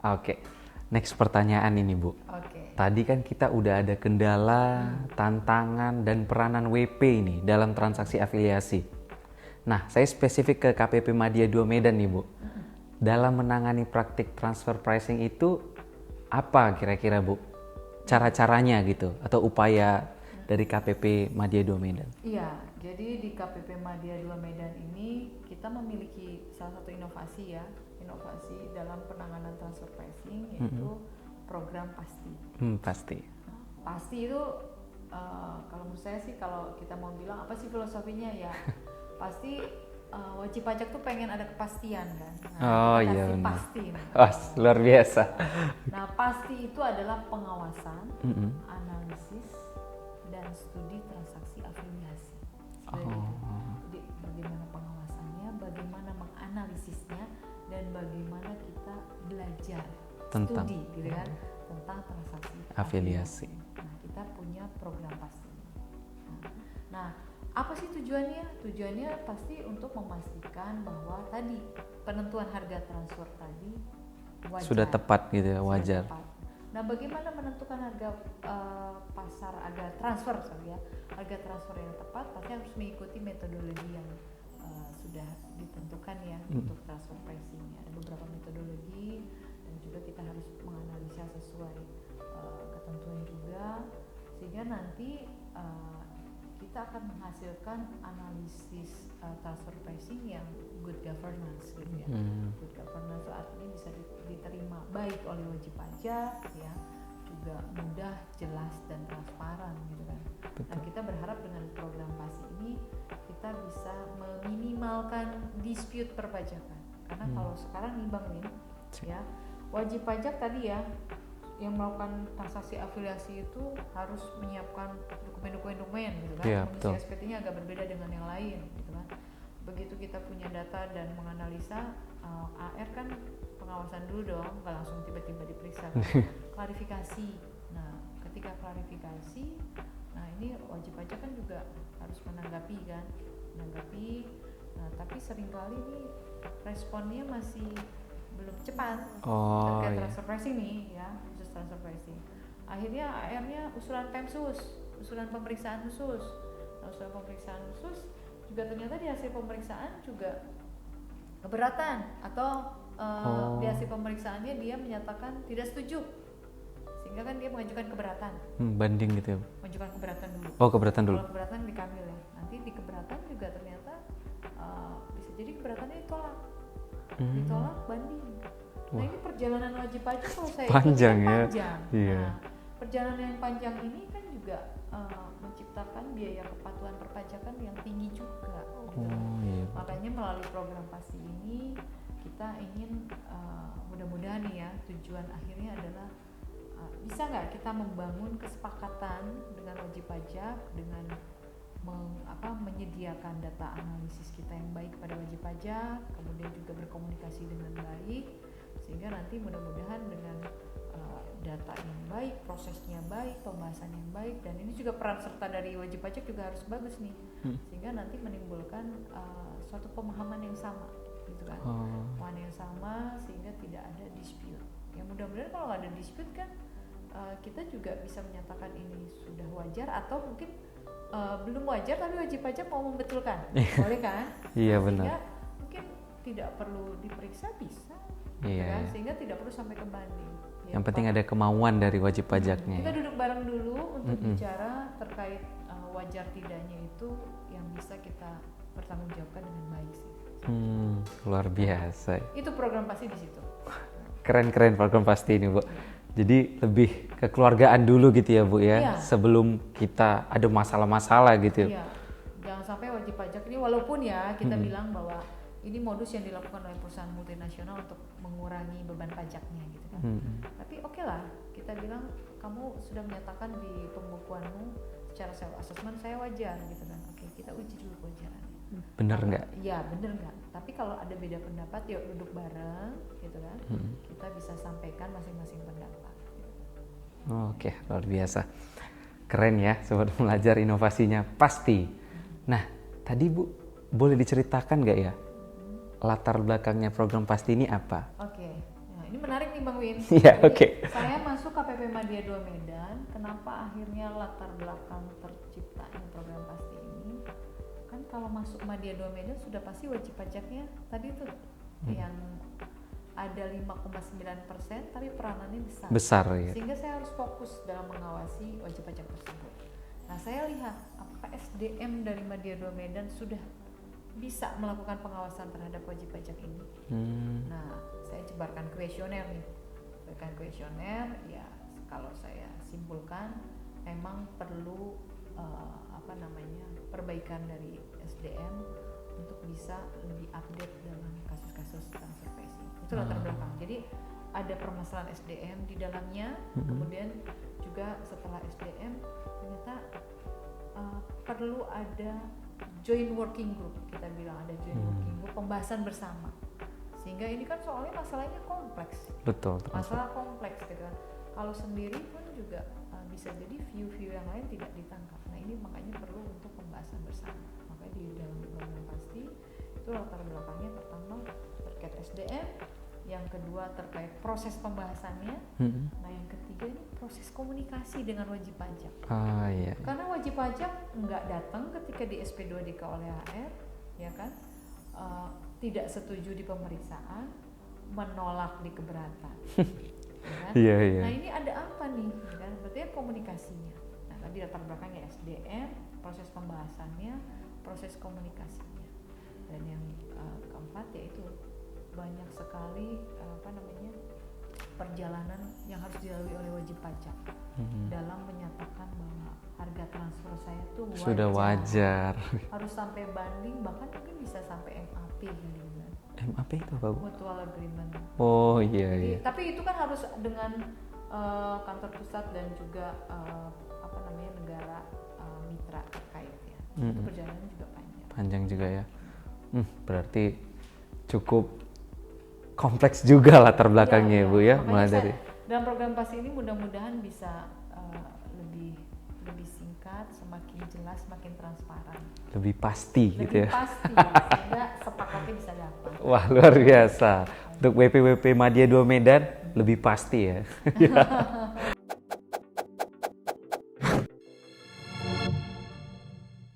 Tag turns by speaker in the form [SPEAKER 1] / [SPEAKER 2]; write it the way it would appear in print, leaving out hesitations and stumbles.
[SPEAKER 1] Oke, next pertanyaan ini Bu.
[SPEAKER 2] Oke.
[SPEAKER 1] Tadi kan kita udah ada kendala, tantangan, dan peranan WP ini dalam transaksi afiliasi. Nah, saya spesifik ke KPP Madya 2 Medan nih Bu. Dalam menangani praktik transfer pricing itu, apa kira-kira Bu? Cara-caranya gitu, atau upaya dari KPP Madya 2 Medan?
[SPEAKER 2] Iya, jadi di KPP Madya 2 Medan ini kita memiliki salah satu inovasi ya, inovasi dalam penanganan transfer pricing yaitu program pasti.
[SPEAKER 1] Pasti.
[SPEAKER 2] Pasti itu kalau menurut saya sih kalau kita mau bilang apa sih filosofinya ya pasti wajib pajak tuh pengen ada kepastian kan.
[SPEAKER 1] Oh
[SPEAKER 2] kita
[SPEAKER 1] iya
[SPEAKER 2] kasih
[SPEAKER 1] benar.
[SPEAKER 2] pasti.
[SPEAKER 1] Wah, luar biasa.
[SPEAKER 2] Nah pasti itu adalah pengawasan, analisis dan studi transaksi afiliasi. Jadi bagaimana pengawasannya, bagaimana menganalisisnya, dan bagaimana kita belajar
[SPEAKER 1] Tentang.
[SPEAKER 2] studi gitu kan tentang transaksi
[SPEAKER 1] Afiliasi.
[SPEAKER 2] Nah kita punya program pasti. Nah apa sih tujuannya? Tujuannya pasti untuk memastikan bahwa tadi penentuan harga transfer tadi wajar.
[SPEAKER 1] Sudah tepat gitu ya, wajar.
[SPEAKER 2] Tepat. Nah, bagaimana menentukan harga pasar harga transfer ya? Harga transfer yang tepat pasti harus mengikuti metodologi yang sudah ditentukan ya untuk transfer pricing. Ada beberapa metodologi dan juga kita harus menganalisa sesuai ketentuan juga sehingga nanti kita akan menghasilkan analisis transfer pricing yang good governance gitu ya. Good governance artinya bisa diterima baik oleh wajib pajak ya, juga mudah, jelas dan transparan gitu kan. Nah, kita berharap dengan program pasti ini kita bisa meminimalkan dispute perpajakan. Karena kalau sekarang nih Bang Lim ya, wajib pajak tadi ya yang melakukan transaksi afiliasi itu harus menyiapkan dokumen gitu kan.
[SPEAKER 1] Iya,
[SPEAKER 2] Mengisi
[SPEAKER 1] betul.
[SPEAKER 2] SPT-nya agak berbeda dengan yang lain gitu kan. Begitu kita punya data dan menganalisa AR kan pengawasan dulu dong, nggak langsung tiba-tiba diperiksa kan. Klarifikasi. Nah, ketika klarifikasi, nah ini wajib pajak kan juga harus menanggapi kan, Nah, tapi seringkali nih responnya masih belum cepat terkait transfer pricing nih ya, khusus transfer pricing. Akhirnya usulan PEMSUS, usulan pemeriksaan khusus. Nah, usulan pemeriksaan khusus juga ternyata di hasil pemeriksaan juga keberatan atau di hasil pemeriksaannya dia menyatakan tidak setuju, sehingga kan dia mengajukan keberatan.
[SPEAKER 1] Banding gitu ya.
[SPEAKER 2] Mengajukan keberatan dulu.
[SPEAKER 1] Oh, keberatan dulu.
[SPEAKER 2] Kalau keberatan dikambil ya. Nanti di keberatan juga ternyata bisa jadi keberatannya ditolak banding. Nah, ini perjalanan wajib pajak kalau saya
[SPEAKER 1] panjang ya.
[SPEAKER 2] Panjang.
[SPEAKER 1] Iya.
[SPEAKER 2] Nah, perjalanan yang panjang ini kan juga menciptakan biaya kepatuhan perpajakan yang tinggi juga.
[SPEAKER 1] Iya.
[SPEAKER 2] Makanya melalui program pasti ini kita ingin mudah-mudahan nih ya, tujuan akhirnya adalah bisa nggak kita membangun kesepakatan dengan wajib pajak dengan menyediakan data analisis kita yang baik pada wajib pajak, kemudian juga berkomunikasi dengan baik, sehingga nanti mudah-mudahan dengan data yang baik, prosesnya baik, pembahasan yang baik, dan ini juga peran serta dari wajib pajak juga harus bagus nih, sehingga nanti menimbulkan suatu pemahaman yang sama, gitu kan, pemahaman yang sama sehingga tidak ada dispute. Ya mudah-mudahan kalau nggak ada dispute kan kita juga bisa menyatakan ini sudah wajar atau mungkin belum wajar tapi wajib pajak mau membetulkan, boleh kan?
[SPEAKER 1] Iya
[SPEAKER 2] sehingga
[SPEAKER 1] benar.
[SPEAKER 2] mungkin tidak perlu diperiksa bisa,
[SPEAKER 1] Iya.
[SPEAKER 2] kan? Sehingga tidak perlu sampai ke banding. Ya,
[SPEAKER 1] Yang penting ada kemauan dari wajib pajaknya.
[SPEAKER 2] kita duduk bareng dulu untuk bicara terkait wajar tidaknya itu yang bisa kita pertanggungjawabkan dengan baik sih.
[SPEAKER 1] Luar biasa.
[SPEAKER 2] Itu program pasti di situ.
[SPEAKER 1] Keren-keren program pasti ini Bu. Jadi lebih kekeluargaan dulu gitu ya Bu ya,
[SPEAKER 2] Iya.
[SPEAKER 1] sebelum kita ada masalah-masalah gitu.
[SPEAKER 2] Iya, jangan sampai wajib pajak ini walaupun ya kita bilang bahwa ini modus yang dilakukan oleh perusahaan multinasional untuk mengurangi beban pajaknya gitu kan. Tapi oke lah, kita bilang kamu sudah menyatakan di pembukuanmu secara self assessment saya wajar gitu kan. Oke, kita uji dulu kewajarannya.
[SPEAKER 1] Bener nggak?
[SPEAKER 2] Iya bener nggak. Tapi kalau ada beda pendapat yuk duduk bareng gitu kan. Kita bisa sampaikan masing-masing pendapat.
[SPEAKER 1] Oke, luar biasa. Keren ya, sobat belajar inovasinya pasti. Nah, tadi Bu, boleh diceritakan nggak ya latar belakangnya program pasti ini apa?
[SPEAKER 2] Oke, nah ini menarik nih Bang Win.
[SPEAKER 1] Iya,
[SPEAKER 2] Jadi,
[SPEAKER 1] oke.
[SPEAKER 2] saya masuk KPP Madya 2 Medan, kenapa akhirnya latar belakang terciptanya program pasti ini? Kan kalau masuk Madya 2 Medan sudah pasti wajib pajaknya tadi tuh yang ada 5,9% tapi peranannya besar.
[SPEAKER 1] Besar ya.
[SPEAKER 2] Sehingga saya harus fokus dalam mengawasi wajib pajak tersebut. Nah, saya lihat apakah SDM dari Madya 2 Medan sudah bisa melakukan pengawasan terhadap wajib pajak ini. Nah, saya jebarkan kuesioner nih. Jebarkan kuesioner, ya kalau saya simpulkan memang perlu perbaikan dari SDM untuk bisa lebih update dalam kasus-kasus transfer PSI. Itu latar belakang. Jadi ada permasalahan SDM di dalamnya, kemudian juga setelah SDM ternyata perlu ada joint working group, kita bilang ada joint working group, pembahasan bersama. Sehingga ini kan soalnya masalahnya kompleks.
[SPEAKER 1] Betul.
[SPEAKER 2] Masalah kompleks gitu kan. Kalau sendiri pun juga bisa jadi view-view yang lain tidak ditangkap. Nah, ini makanya perlu untuk pembahasan bersama. Makanya di dalam program pasti itu latar belakangnya pertama terkait SDM, yang kedua terkait proses pembahasannya, nah yang ketiga ini proses komunikasi dengan wajib pajak.
[SPEAKER 1] Iya.
[SPEAKER 2] Karena wajib pajak nggak datang ketika di SP2DK oleh HR, ya kan, tidak setuju di pemeriksaan, menolak di keberatan. Ya kan?
[SPEAKER 1] Iya.
[SPEAKER 2] Nah ini ada apa nih? Ya kan? Berarti komunikasinya. Nah tadi latar belakangnya SDM, proses pembahasannya, proses komunikasinya, dan yang keempat yaitu banyak sekali perjalanan yang harus dilalui oleh wajib pajak dalam menyatakan bahwa harga transfer saya tuh wajar.
[SPEAKER 1] Sudah wajar.
[SPEAKER 2] Harus sampai banding, bahkan mungkin bisa sampai MAP gitu kan.
[SPEAKER 1] MAP itu apa, Bu?
[SPEAKER 2] Mutual agreement.
[SPEAKER 1] Oh iya.
[SPEAKER 2] Jadi, tapi itu kan harus dengan kantor pusat dan juga negara mitra terkait ya. Itu perjalanan juga panjang.
[SPEAKER 1] Panjang juga ya. Berarti cukup kompleks juga latar belakangnya ya, Bu ya. Mulai dari
[SPEAKER 2] dalam program pasti ini mudah-mudahan bisa lebih singkat, semakin jelas, semakin transparan.
[SPEAKER 1] Lebih pasti gitu ya.
[SPEAKER 2] Lebih pasti, sehingga sepakatnya bisa dapat.
[SPEAKER 1] Wah, luar biasa. Untuk WP Madya 2 Medan lebih pasti ya.